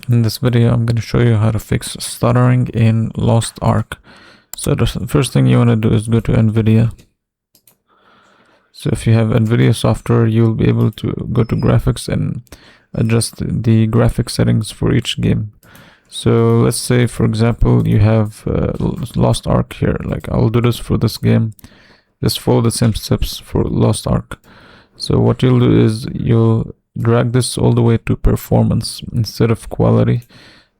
In this video, I'm going to show you how to fix stuttering in Lost Ark. So the first thing you want to do is go to NVIDIA. So if you have NVIDIA software, you'll be able to go to graphics and adjust the graphic settings for each game. So let's say, for example, you have Lost Ark here. Like, I'll do this for this game. Just follow the same steps for Lost Ark. So what you'll do is you'll drag this all the way to performance instead of quality,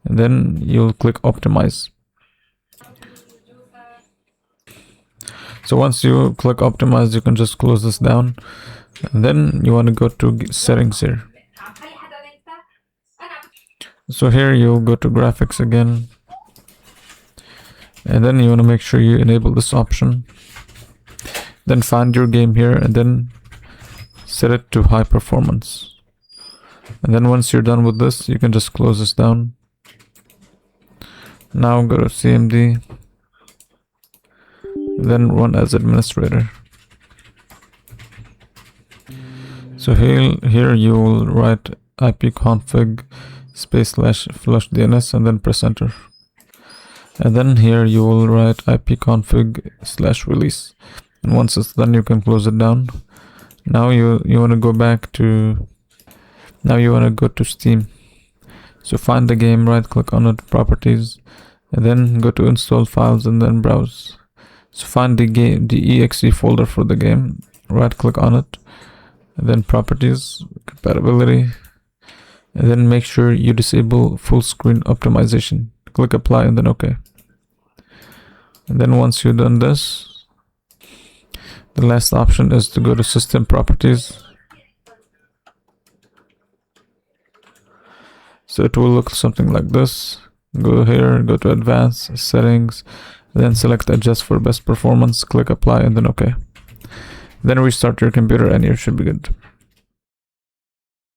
and then you'll click optimize. So once you click optimize, you can just close this down, and then you want to go to settings here. So here you'll go to graphics again, and then you want to make sure you enable this option. Then find your game here and then set it to high performance. And then once you're done with this, you can just close this down. Now go to CMD, then run as administrator. So here you will write ipconfig /flush DNS and then press enter. And then here you will write ipconfig /release. And once it's done, you can close it down. Now you want to go back to Steam. So find the game, right click on it, properties, and then go to install files and then browse. So find the exe folder for the game, right click on it, and then properties, compatibility, and then make sure you disable full screen optimization. Click apply and then OK. And then once you've done this, the last option is to go to system properties. So it will look something like this. Go here, go to advanced settings, then select adjust for best performance, click apply and then OK. Then restart your computer and you should be good.